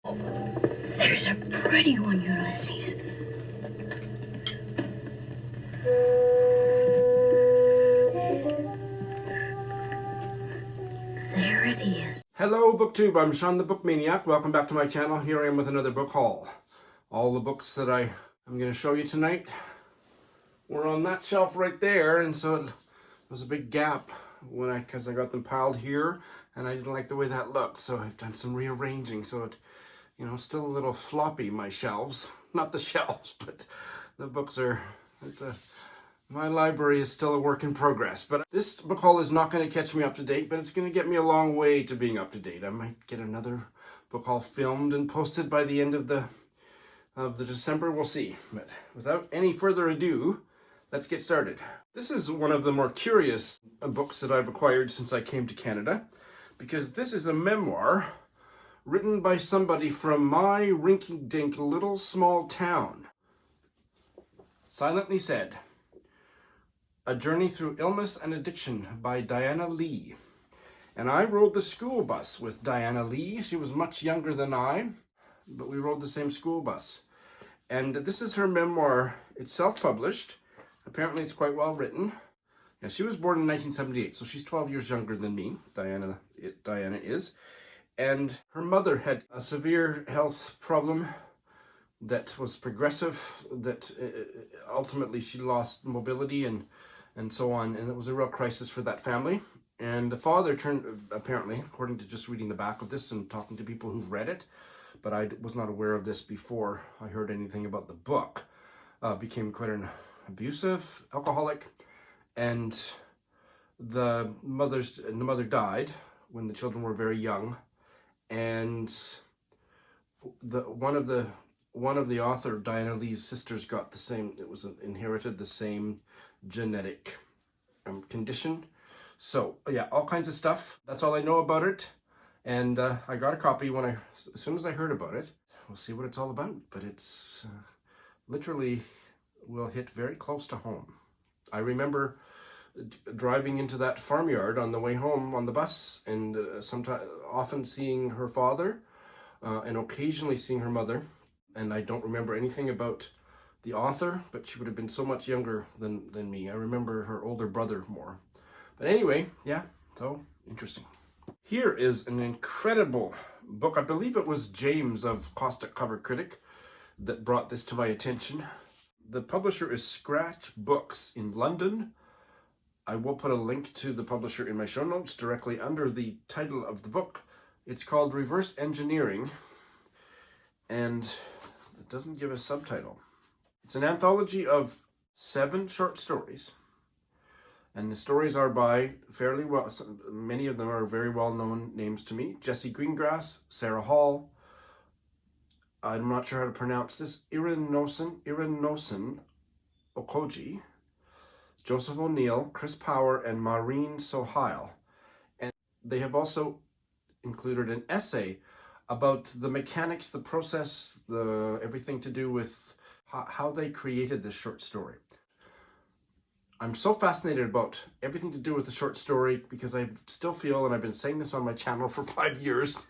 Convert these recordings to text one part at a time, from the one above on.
There's a pretty one, Ulysses. There it is. Hello BookTube, I'm Sean the Book Maniac. Welcome back to my channel. Here I am with another book haul. All the books that I'm going to show you tonight were on that shelf right there, and so it was a big gap because I got them piled here, and I didn't like the way that looked, so I've done some rearranging, so it, still a little floppy, my shelves. Not the shelves, but the books are, my library is still a work in progress. But this book haul is not going to catch me up to date, but it's going to get me a long way to being up to date. I might get another book haul filmed and posted by the end of the December, we'll see. But without any further ado, let's get started. This is one of the more curious books that I've acquired since I came to Canada, because this is a memoir written by somebody from my rinky-dink little small town. Silently Said, A Journey Through Illness and Addiction by Diana Lee. And I rode the school bus with Diana Lee. She was much younger than I, but we rode the same school bus. And this is her memoir. It's self-published. Apparently it's quite well written. Yeah, she was born in 1978, so she's 12 years younger than me, Diana is. And her mother had a severe health problem that was progressive, that ultimately she lost mobility and so on, and it was a real crisis for that family. And the father turned, apparently, according to just reading the back of this and talking to people who've read it, but I was not aware of this before I heard anything about the book, became quite an abusive alcoholic, and the mother died when the children were very young, and one of the author, Diana Lee's sisters, got the same, inherited the same genetic condition. So yeah, all kinds of stuff. That's all I know about it. And I got a copy as soon as I heard about it. We'll see what it's all about, but it's literally will hit very close to home. I remember driving into that farmyard on the way home on the bus, and often seeing her father and occasionally seeing her mother. And I don't remember anything about the author, but she would have been so much younger than me. I remember her older brother more. But anyway, yeah, so interesting. Here is an incredible book. I believe it was James of Caustic Cover Critic that brought this to my attention. The publisher is Scratch Books in London. I will put a link to the publisher in my show notes directly under the title of the book. It's called Reverse Engineering, and it doesn't give a subtitle. It's an anthology of 7 short stories. And the stories are by many of them are very well-known names to me. Jessie Greengrass, Sarah Hall, I'm not sure how to pronounce this, Irinosen Okoji, Joseph O'Neill, Chris Power, and Maureen Sohail. And they have also included an essay about the mechanics, the process, everything to do with how they created this short story. I'm so fascinated about everything to do with the short story because I still feel, and I've been saying this on my channel for 5 years,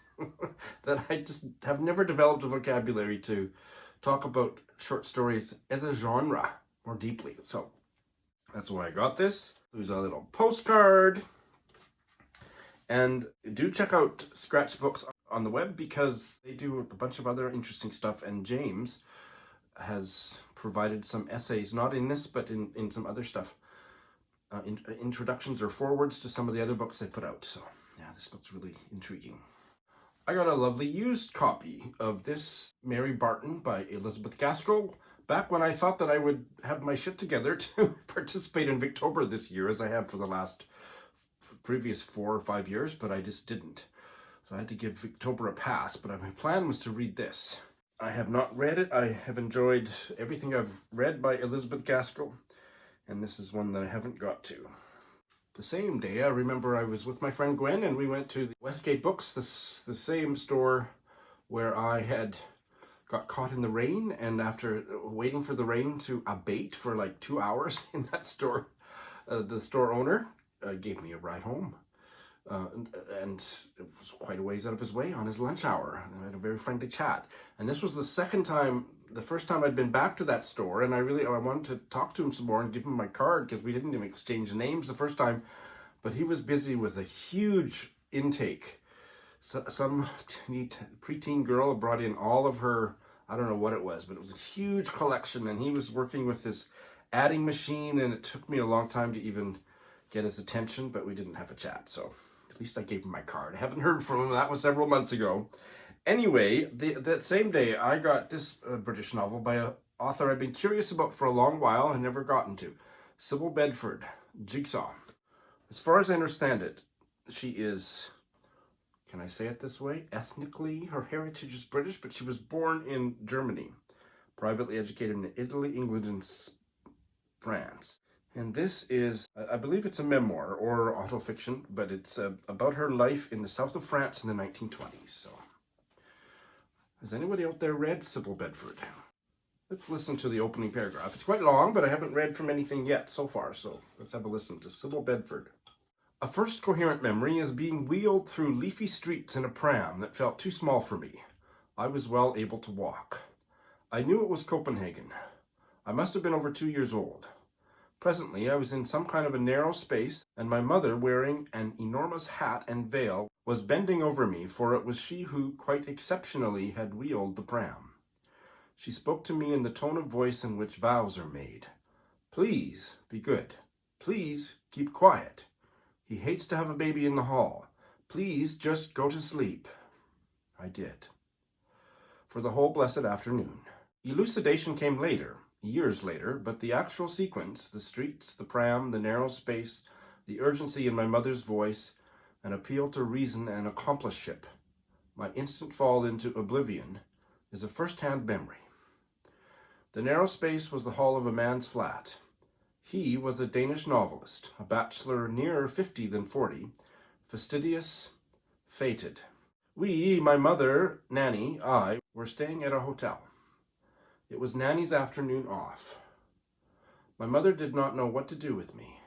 that I just have never developed a vocabulary to talk about short stories as a genre more deeply. So that's why I got this. There's a little postcard. And do check out Scratch Books on the web because they do a bunch of other interesting stuff, and James has provided some essays, not in this, but in some other stuff, introductions or forwards to some of the other books they put out. So yeah, this looks really intriguing. I got a lovely used copy of this Mary Barton by Elizabeth Gaskell back when I thought that I would have my shit together to participate in Victober this year, as I have for the previous 4 or 5 years, but I just didn't. So I had to give Victober a pass, but my plan was to read this. I have not read it. I have enjoyed everything I've read by Elizabeth Gaskell, and this is one that I haven't got to. The same day, I remember I was with my friend Gwen, and we went to the Westgate Books, the same store where I had got caught in the rain, and after waiting for the rain to abate for like 2 hours in that store, the store owner gave me a ride home. and it was quite a ways out of his way on his lunch hour. And I had a very friendly chat. And this was the first time I'd been back to that store, and I wanted to talk to him some more and give him my card, because we didn't even exchange names the first time. But he was busy with a huge intake. So, some preteen girl brought in all of her, I don't know what it was, but it was a huge collection, and he was working with this adding machine, and it took me a long time to even get his attention, but we didn't have a chat, so at least I gave him my card. I haven't heard from him. That was several months ago. Anyway, that same day, I got this British novel by an author I've been curious about for a long while and never gotten to. Sybil Bedford, Jigsaw. As far as I understand it, she is, can I say it this way? Ethnically, her heritage is British, but she was born in Germany. Privately educated in Italy, England, and France. And this is, I believe it's a memoir or autofiction, but it's about her life in the south of France in the 1920s. So, has anybody out there read Sybil Bedford? Let's listen to the opening paragraph. It's quite long, but I haven't read from anything yet so far, so let's have a listen to Sybil Bedford. A first coherent memory is being wheeled through leafy streets in a pram that felt too small for me. I was well able to walk. I knew it was Copenhagen. I must have been over 2 years old. Presently, I was in some kind of a narrow space, and my mother, wearing an enormous hat and veil, was bending over me, for it was she who, quite exceptionally, had wheeled the pram. She spoke to me in the tone of voice in which vows are made. Please, be good. Please, keep quiet. He hates to have a baby in the hall. Please, just go to sleep. I did. For the whole blessed afternoon. Elucidation came later, years later, but the actual sequence, the streets, the pram, the narrow space, the urgency in my mother's voice, an appeal to reason and accompliceship, my instant fall into oblivion, is a first-hand memory. The narrow space was the hall of a man's flat. He was a Danish novelist, a bachelor nearer 50 than 40, fastidious, fated. We, my mother, Nanny, I, were staying at a hotel. It was Nanny's afternoon off. My mother did not know what to do with me.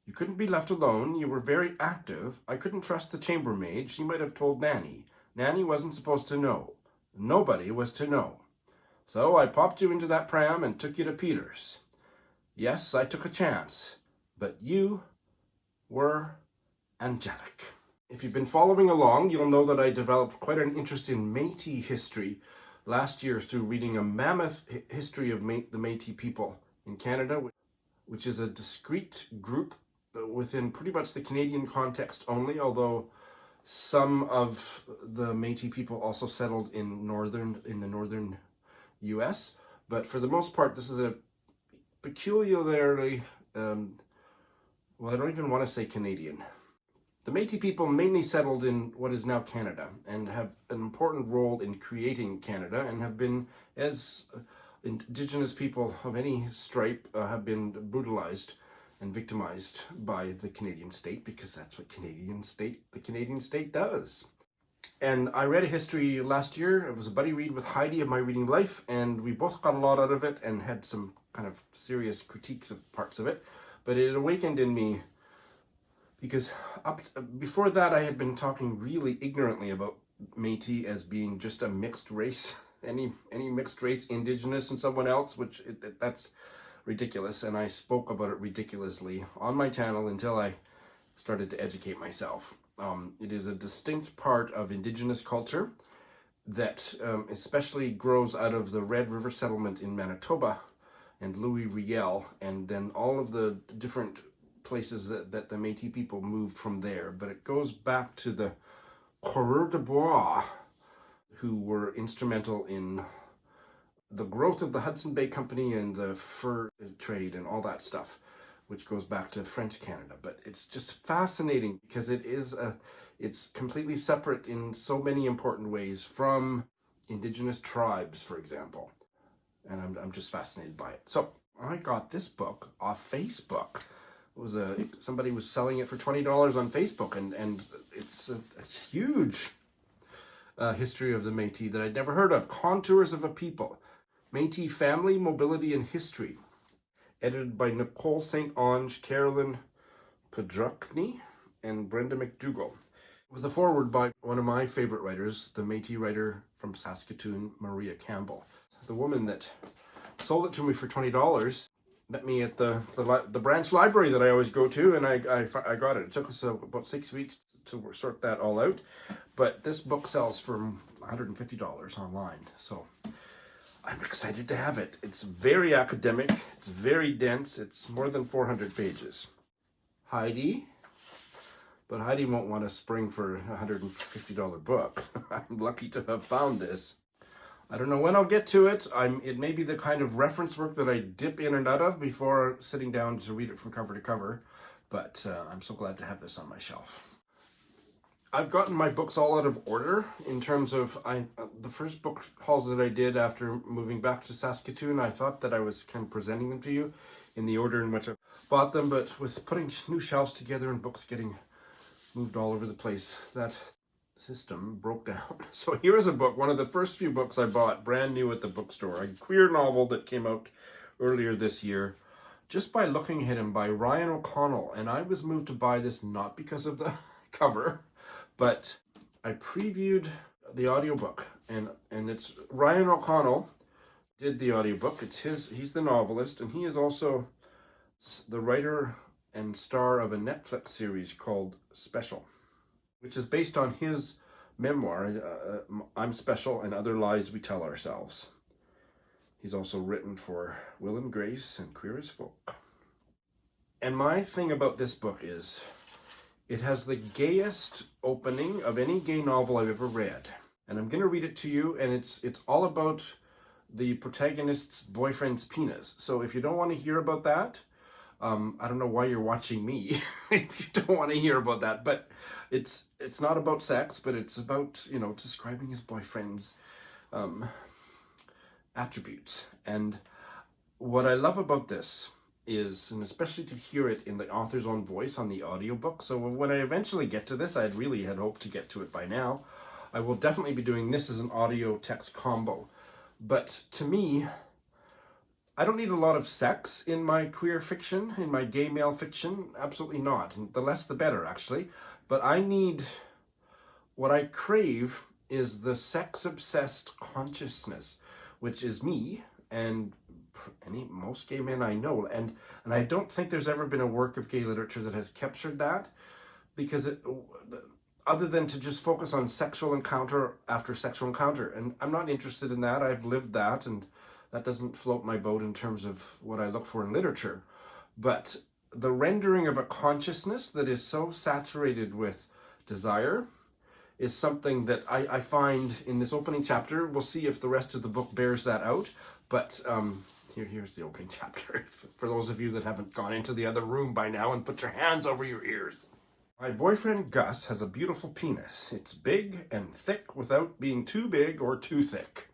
You couldn't be left alone. You were very active. I couldn't trust the chambermaid. She might have told Nanny. Nanny wasn't supposed to know. Nobody was to know. So I popped you into that pram and took you to Peter's. Yes, I took a chance, but you were angelic. If you've been following along, you'll know that I developed quite an interest in Métis history last year through reading a mammoth history of the Métis people in Canada, which is a discrete group within pretty much the Canadian context only, although some of the Métis people also settled in the northern U.S. But for the most part, this is a peculiarly, well, I don't even want to say Canadian. The Métis people mainly settled in what is now Canada and have an important role in creating Canada, and have been, as Indigenous people of any stripe, have been brutalized and victimized by the Canadian state, because that's what the Canadian state does. And I read a history last year. It was a buddy read with Heidi of My Reading Life, and we both got a lot out of it and had some kind of serious critiques of parts of it. But it awakened in me, because before that I had been talking really ignorantly about Métis as being just a mixed race, any mixed race, Indigenous and someone else, which that's ridiculous, and I spoke about it ridiculously on my channel until I started to educate myself. It is a distinct part of Indigenous culture that especially grows out of the Red River settlement in Manitoba and Louis Riel, and then all of the different places that the Métis people moved from there. But it goes back to the Coureurs de Bois, who were instrumental in the growth of the Hudson Bay Company and the fur trade and all that stuff, which goes back to French Canada. But it's just fascinating because it's completely separate in so many important ways from Indigenous tribes, for example. And I'm just fascinated by it. So I got this book off Facebook. It was somebody was selling it for $20 on Facebook, and it's a huge history of the Métis that I'd never heard of. Contours of a People, Métis Family, Mobility, and History. Edited by Nicole St-Onge, Carolyn, Podruchny, and Brenda Macdougall, with a foreword by one of my favorite writers, the Métis writer from Saskatoon, Maria Campbell. The woman that sold it to me for $20 met me at the branch library that I always go to, and I got it. It took us about 6 weeks to sort that all out, but this book sells for $150 online, so I'm excited to have it. It's very academic, it's very dense, it's more than 400 pages. Heidi, but Heidi won't want to spring for a $150 book. I'm lucky to have found this. I don't know when I'll get to it. It may be the kind of reference work that I dip in and out of before sitting down to read it from cover to cover, but I'm so glad to have this on my shelf. I've gotten my books all out of order in terms of the first book hauls that I did after moving back to Saskatoon. I thought that I was kind of presenting them to you in the order in which I bought them, but with putting new shelves together and books getting moved all over the place, that system broke down. So here is a book, one of the first few books I bought brand new at the bookstore, a queer novel that came out earlier this year, Just by Looking at Him by Ryan O'Connell. And I was moved to buy this not because of the cover, but I previewed the audiobook, and it's Ryan O'Connell did the audiobook. He's the novelist, and he is also the writer and star of a Netflix series called Special, which is based on his memoir, I'm Special and Other Lies We Tell Ourselves. He's also written for Will and Grace and Queer as Folk. And my thing about this book is it has the gayest opening of any gay novel I've ever read. And I'm going to read it to you, and it's all about the protagonist's boyfriend's penis. So if you don't want to hear about that, I don't know why you're watching me if you don't want to hear about that, but it's not about sex, but it's about, describing his boyfriend's attributes. And what I love about this is, and especially to hear it in the author's own voice on the audiobook. So when I eventually get to this, I really had hoped to get to it by now. I will definitely be doing this as an audio text combo. But to me, I don't need a lot of sex in my queer fiction, in my gay male fiction. Absolutely not. And the less the better, actually. But what I crave is the sex-obsessed consciousness, which is me and most gay men I know. And I don't think there's ever been a work of gay literature that has captured that, because other than to just focus on sexual encounter after sexual encounter. And I'm not interested in that. I've lived that, and that doesn't float my boat in terms of what I look for in literature. But the rendering of a consciousness that is so saturated with desire is something that I find in this opening chapter. We'll see if the rest of the book bears that out. But here's the opening chapter, for those of you that haven't gone into the other room by now and put your hands over your ears. My boyfriend Gus has a beautiful penis. It's big and thick without being too big or too thick.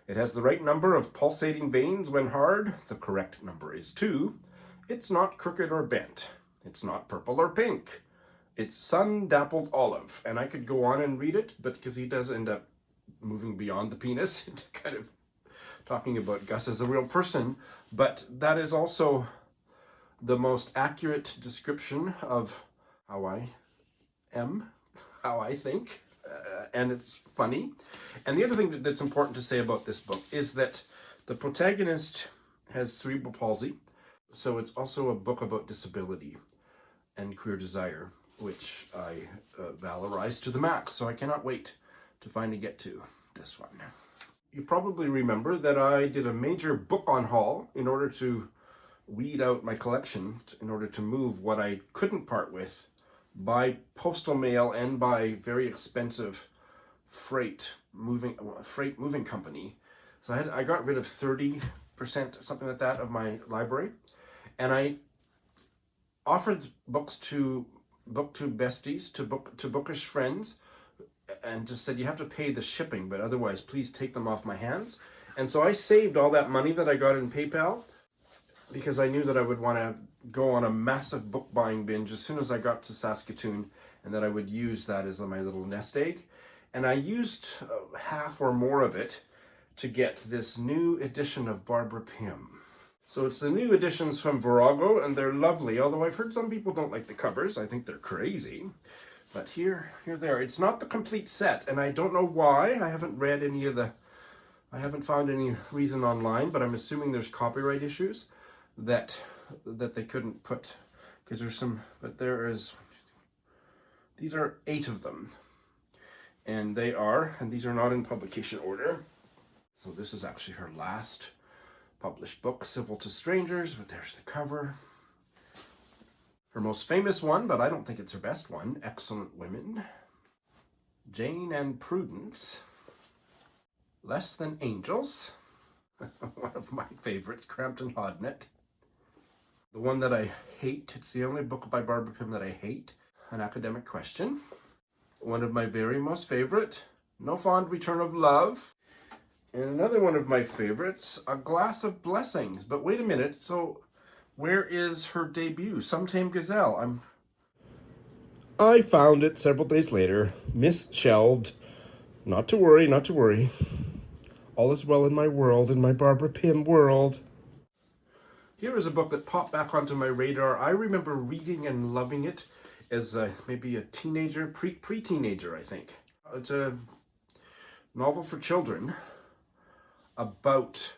It has the right number of pulsating veins when hard. The correct number is 2. It's not crooked or bent. It's not purple or pink. It's sun-dappled olive. And I could go on and read it, but because he does end up moving beyond the penis into kind of talking about Gus as a real person. But that is also the most accurate description of how I am, how I think. And it's funny. And the other thing that's important to say about this book is that the protagonist has cerebral palsy. So it's also a book about disability and queer desire, which I valorize to the max. So I cannot wait to finally get to this one. You probably remember that I did a major book on haul in order to weed out my collection, in order to move what I couldn't part with by postal mail and by very expensive freight moving company. So I got rid of 30%, something like that, of my library, and I offered books to booktube besties, to bookish friends, and just said, you have to pay the shipping, but otherwise please take them off my hands. And so I saved all that money that I got in PayPal, because I knew that I would want to go on a massive book buying binge as soon as I got to Saskatoon, and that I would use that as my little nest egg. And I used half or more of it to get this new edition of Barbara Pym. So it's the new editions from Virago, and they're lovely, although I've heard some people don't like the covers. I think they're crazy. But here they are. It's not the complete set, and I don't know why. I haven't read any of the... I haven't found any reason online, but I'm assuming there's copyright issues that they couldn't put, because there's some... But there is... These are 8 of them. And they are, and these are not in publication order. So this is actually her last published book, Civil to Strangers, but there's the cover. Her most famous one, but I don't think it's her best one, Excellent Women. Jane and Prudence. Less Than Angels. One of my favorites, Crampton, Hodnet. The one that I hate, it's the only book by Barbara Pym that I hate, An Academic Question. One of my very most favorite, No Fond Return of Love. And another one of my favorites, A Glass of Blessings. But wait a minute, so where is her debut? Some Tame Gazelle. I found it several days later, misshelved. Not to worry, not to worry. All is well in my world, in my Barbara Pym world. Here is a book that popped back onto my radar. I remember reading and loving it as maybe a teenager, pre-teenager, I think. It's a novel for children about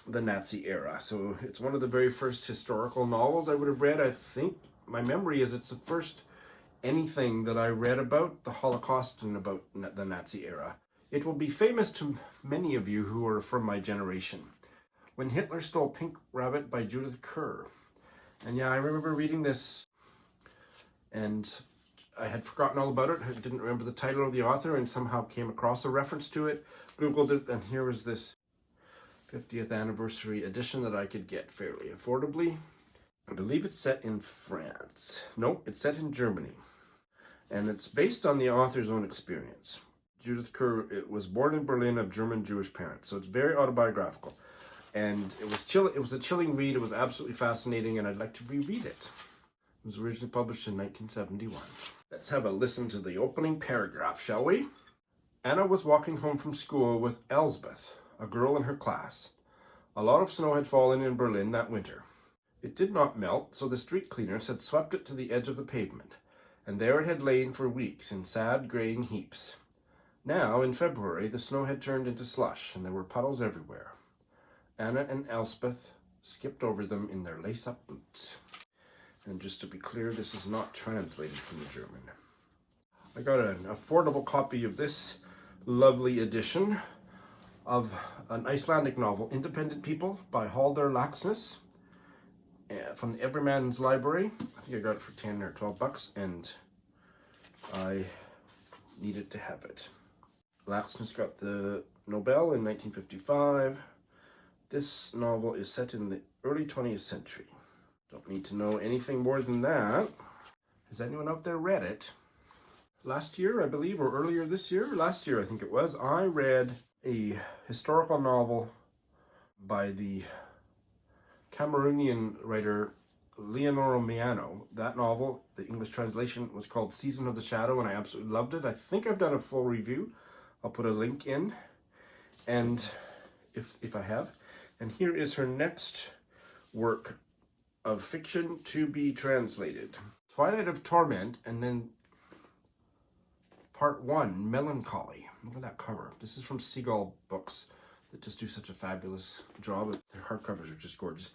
the Nazi era. So it's one of the very first historical novels I would have read. I think my memory is it's the first anything that I read about the Holocaust and about the Nazi era. It will be famous to many of you who are from my generation. When Hitler Stole Pink Rabbit by Judith Kerr. And yeah, I remember reading this and I had forgotten all about it. I didn't remember the title or the author and somehow came across a reference to it, Googled it, and here was this 50th anniversary edition that I could get fairly affordably. I believe it's set in France. No, it's set in Germany. And it's based on the author's own experience. Judith Kerr was born in Berlin of German Jewish parents, so it's very autobiographical. And it was a chilling read. It was absolutely fascinating, and I'd like to reread it. It was originally published in 1971. Let's have a listen to the opening paragraph, shall we? Anna was walking home from school with Elsbeth, a girl in her class. A lot of snow had fallen in Berlin that winter. It did not melt, so the street cleaners had swept it to the edge of the pavement, and there it had lain for weeks in sad graying heaps. Now, in February, the snow had turned into slush, and there were puddles everywhere. Anna and Elspeth skipped over them in their lace-up boots. And just to be clear, this is not translated from the German. I got an affordable copy of this lovely edition of an Icelandic novel, Independent People by Halldór Laxness, from the Everyman's Library. I think I got it for 10 or 12 bucks, and I needed to have it. Laxness got the Nobel in 1955. This novel is set in the early 20th century. Don't need to know anything more than that. Has anyone out there read it? Last year, I believe, or earlier this year? Last year, I think it was. I read a historical novel by the Cameroonian writer Leonora Miano. That novel, the English translation, was called Season of the Shadow, and I absolutely loved it. I think I've done a full review. I'll put a link in, and if I have. And here is her next work of fiction to be translated. Twilight of Torment, and then Part 1, Melancholy. Look at that cover. This is from Seagull Books that just do such a fabulous job. Their hardcovers are just gorgeous.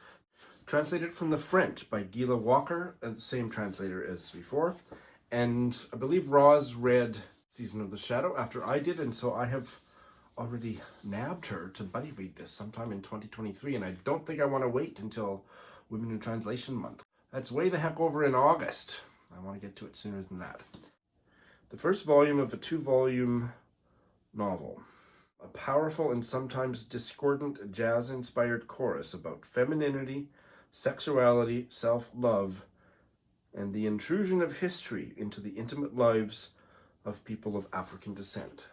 Translated from the French by Gila Walker, the same translator as before. And I believe Roz read Season of the Shadow after I did, and so I have already nabbed her to buddy read this sometime in 2023, and I don't think I want to wait until Women in Translation Month. That's way the heck over in August. I want to get to it sooner than that. The first volume of a 2-volume novel. A powerful and sometimes discordant jazz-inspired chorus about femininity, sexuality, self-love, and the intrusion of history into the intimate lives of people of African descent.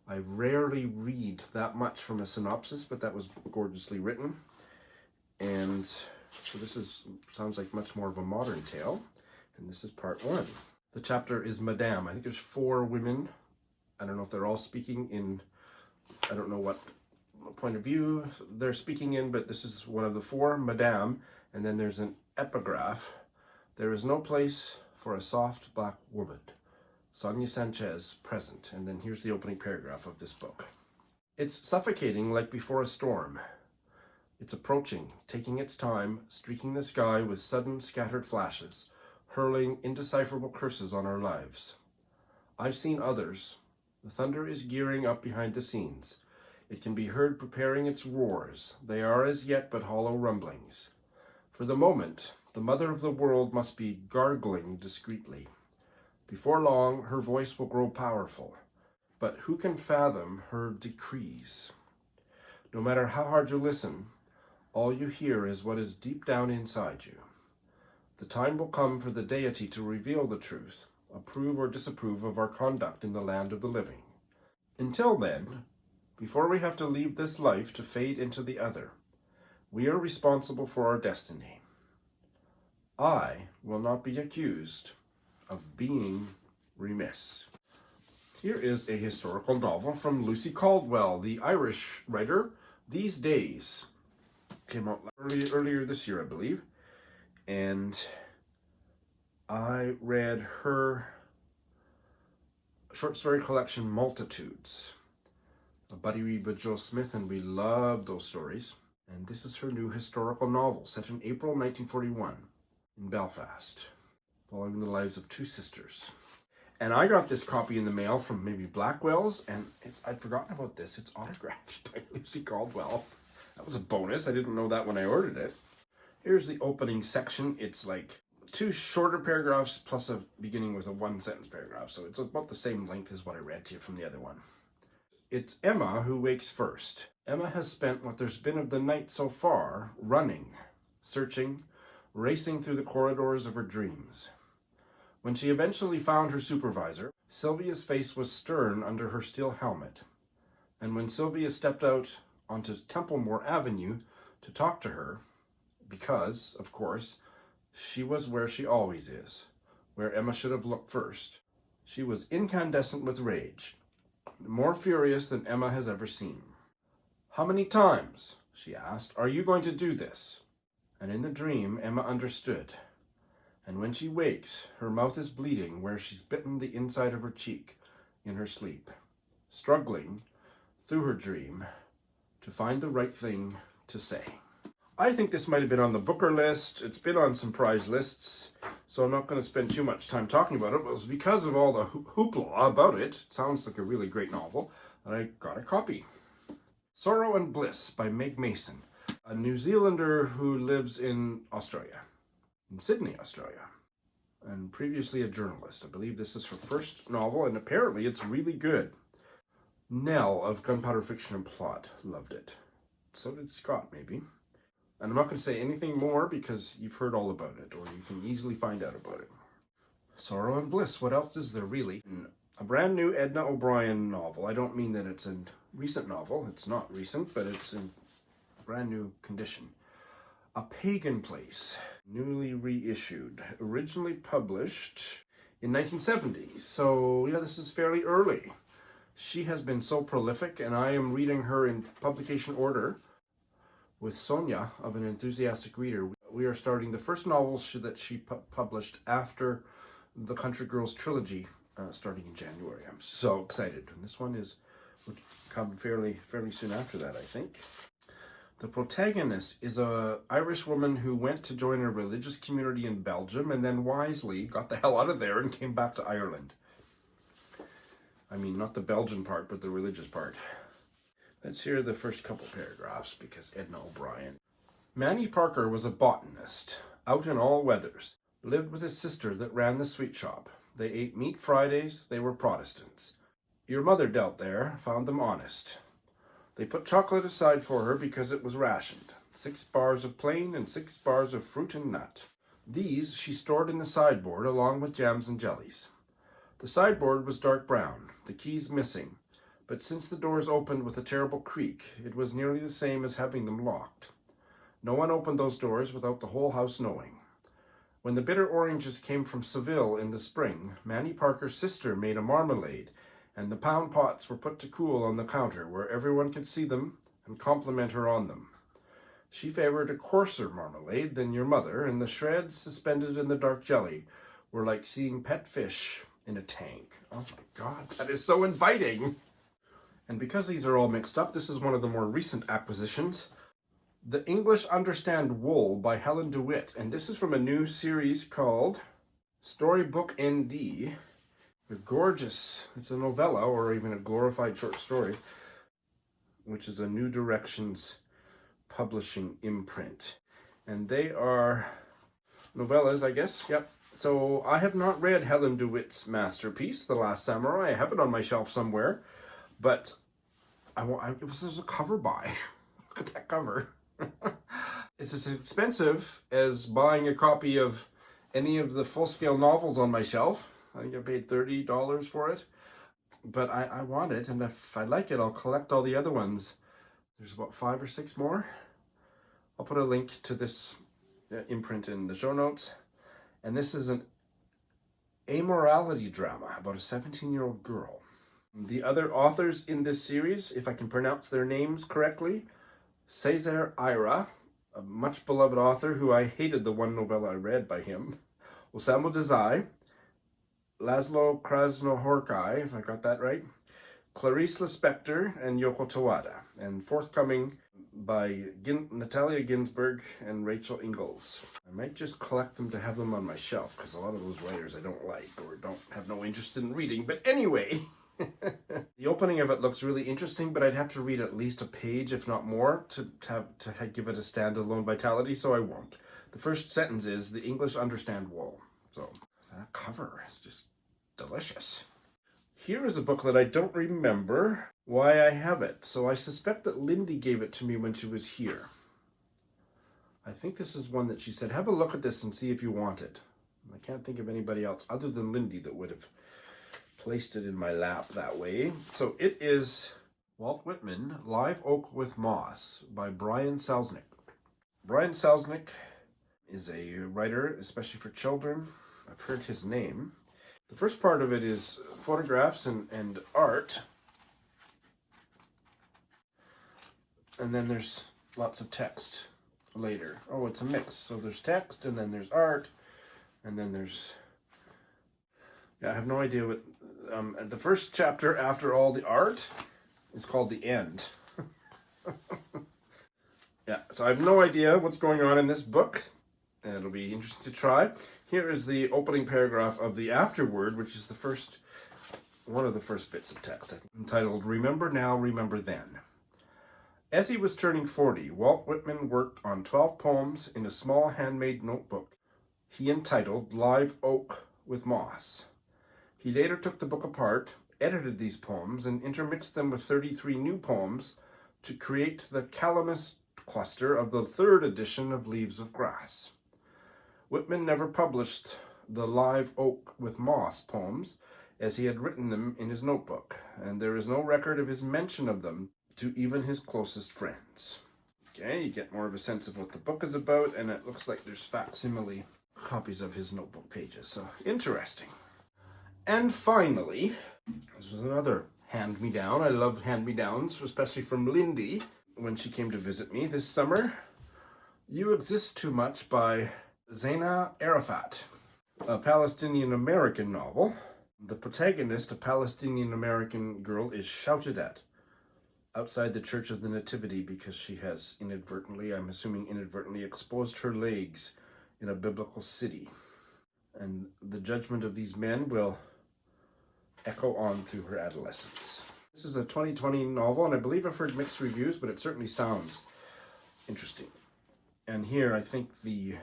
I rarely read that much from a synopsis, but that was gorgeously written. And so this sounds like much more of a modern tale. And this is part 1. The chapter is Madame. I think there's 4 women. I don't know if they're all speaking in, I don't know what point of view they're speaking in, but this is one of the four, Madame, and then there's an epigraph. There is no place for a soft black woman. Sonia Sanchez, present. And then here's the opening paragraph of this book. It's suffocating like before a storm. It's approaching, taking its time, streaking the sky with sudden scattered flashes, hurling indecipherable curses on our lives. I've seen others. The thunder is gearing up behind the scenes. It can be heard preparing its roars. They are as yet but hollow rumblings. For the moment, the mother of the world must be gargling discreetly. Before long, her voice will grow powerful. But who can fathom her decrees? No matter how hard you listen, all you hear is what is deep down inside you. The time will come for the deity to reveal the truth, approve or disapprove of our conduct in the land of the living. Until then, before we have to leave this life to fade into the other, we are responsible for our destiny. I will not be accused of being remiss. Here is a historical novel from Lucy Caldwell, the Irish writer. These Days came out earlier this year, I believe, and I read her short story collection Multitudes. A buddy read with Joe Smith, and we loved those stories. And this is her new historical novel set in April 1941 in Belfast, following the lives of two sisters. And I got this copy in the mail from maybe Blackwell's, and I'd forgotten about this. It's autographed by Lucy Caldwell. That was a bonus. I didn't know that when I ordered it. Here's the opening section. It's like two shorter paragraphs plus a beginning with a one-sentence paragraph. So it's about the same length as what I read to you from the other one. It's Emma who wakes first. Emma has spent what there's been of the night so far running, searching, racing through the corridors of her dreams. When she eventually found her supervisor, Sylvia's face was stern under her steel helmet. And when Sylvia stepped out onto Templemore Avenue to talk to her, because, of course, she was where she always is, where Emma should have looked first, she was incandescent with rage, more furious than Emma has ever seen. "How many times," she asked, "are you going to do this?" And in the dream, Emma understood. And when she wakes, her mouth is bleeding where she's bitten the inside of her cheek in her sleep, struggling through her dream to find the right thing to say. I think this might have been on the Booker list. It's been on some prize lists, so I'm not going to spend too much time talking about it. It was because of all the hoopla about it. It sounds like a really great novel, and I got a copy. Sorrow and Bliss by Meg Mason, a New Zealander who lives in Australia, in Sydney, Australia, and previously a journalist. I believe this is her first novel, and apparently it's really good. Nell of Gunpowder Fiction and Plot loved it. So did Scott, maybe. And I'm not going to say anything more because you've heard all about it, or you can easily find out about it. Sorrow and Bliss, what else is there really? A brand new Edna O'Brien novel. I don't mean that it's a recent novel. It's not recent, but it's in brand new condition. A Pagan Place, newly reissued, originally published in 1970. So yeah, this is fairly early. She has been so prolific, and I am reading her in publication order with Sonia of An Enthusiastic Reader. We are starting the first novel that she published after the Country Girls trilogy, starting in January. I'm so excited, and this one would come fairly soon after that, I think. The protagonist is an Irish woman who went to join a religious community in Belgium and then wisely got the hell out of there and came back to Ireland. I mean, not the Belgian part, but the religious part. Let's hear the first couple paragraphs, because Edna O'Brien. Manny Parker was a botanist, out in all weathers, lived with his sister that ran the sweet shop. They ate meat Fridays, they were Protestants. Your mother dealt there, found them honest. They put chocolate aside for her because it was rationed. 6 bars of plain and 6 bars of fruit and nut. These she stored in the sideboard along with jams and jellies. The sideboard was dark brown, the keys missing, but since the doors opened with a terrible creak, it was nearly the same as having them locked. No one opened those doors without the whole house knowing. When the bitter oranges came from Sybille in the spring, Manny Parker's sister made a marmalade, and the pound pots were put to cool on the counter where everyone could see them and compliment her on them. She favored a coarser marmalade than your mother, and the shreds suspended in the dark jelly were like seeing pet fish in a tank. Oh my God, that is so inviting. And because these are all mixed up, this is one of the more recent acquisitions. The English Understand Wool by Helen DeWitt. And this is from a new series called Storybook ND. Gorgeous. It's a novella or even a glorified short story, which is a New Directions publishing imprint. And they are novellas, I guess. Yep. So I have not read Helen DeWitt's masterpiece, The Last Samurai. I have it on my shelf somewhere, but there's a cover by. Look at that cover. It's as expensive as buying a copy of any of the full-scale novels on my shelf. I think I paid $30 for it, but I want it, and if I like it, I'll collect all the other ones. There's about 5 or 6 more. I'll put a link to this imprint in the show notes. And this is an amorality drama about a 17-year-old girl. The other authors in this series, if I can pronounce their names correctly, César Ira, a much beloved author who I hated the one novella I read by him, Osamu Dazai, Laszlo Krasnohorkai, if I got that right, Clarice Lispector, and Yoko Tawada, and forthcoming by Natalia Ginsburg and Rachel Ingalls. I might just collect them to have them on my shelf, because a lot of those writers I don't like or don't have no interest in reading. But anyway, the opening of it looks really interesting, but I'd have to read at least a page, if not more, to give it a standalone vitality, so I won't. The first sentence is, the English understand wool. So that cover is just delicious. Here is a book that I don't remember why I have it, so I suspect that Lindy gave it to me when she was here. I think this is one that she said, have a look at this and see if you want it. I can't think of anybody else other than Lindy that would have placed it in my lap that way. So it is Walt Whitman, Live Oak with Moss by Brian Selznick. Brian Selznick is a writer, especially for children. I've heard his name. The first part of it is photographs and art. And then there's lots of text later. Oh, it's a mix. So there's text, and then there's art, and then there's... Yeah, I have no idea what... the first chapter after all the art is called The End. Yeah, so I have no idea what's going on in this book. It'll be interesting to try. Here is the opening paragraph of the afterword, which is one of the first bits of text, I think, entitled, Remember Now, Remember Then. As he was turning 40, Walt Whitman worked on 12 poems in a small handmade notebook he entitled Live Oak with Moss. He later took the book apart, edited these poems, and intermixed them with 33 new poems to create the Calamus cluster of the third edition of Leaves of Grass. Whitman never published the Live Oak with Moss poems, as he had written them in his notebook, and there is no record of his mention of them to even his closest friends. Okay, you get more of a sense of what the book is about, and it looks like there's facsimile copies of his notebook pages, so interesting. And finally, this was another hand-me-down. I love hand-me-downs, especially from Lindy, when she came to visit me this summer. You Exist Too Much by Zaina Arafat, a Palestinian-American novel. The protagonist, a Palestinian-American girl, is shouted at outside the Church of the Nativity because she has inadvertently, I'm assuming inadvertently, exposed her legs in a biblical city. And the judgment of these men will echo on through her adolescence. This is a 2020 novel, and I believe I've heard mixed reviews, but it certainly sounds interesting. And here, I think the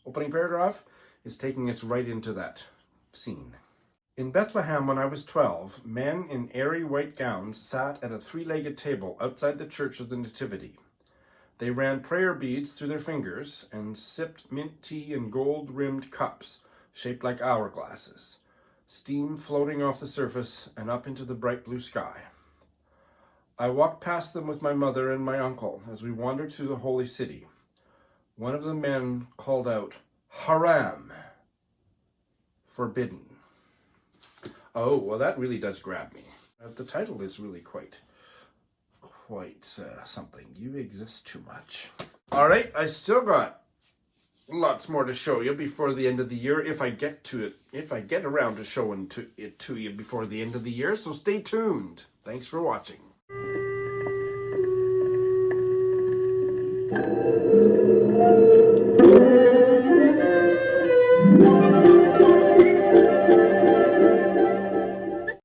opening paragraph is taking us right into that scene. In Bethlehem, when I was 12, men in airy white gowns sat at a 3-legged table outside the Church of the Nativity. They ran prayer beads through their fingers and sipped mint tea in gold-rimmed cups shaped like hourglasses, steam floating off the surface and up into the bright blue sky. I walked past them with my mother and my uncle as we wandered through the holy city. One of the men called out, "Haram!" Forbidden. Oh, well, that really does grab me. The title is really quite quite something. You exist too much. All right, I still got lots more to show you before the end of the year, if I get to it, if I get around to showing it to you before the end of the year. So stay tuned. Thanks for watching.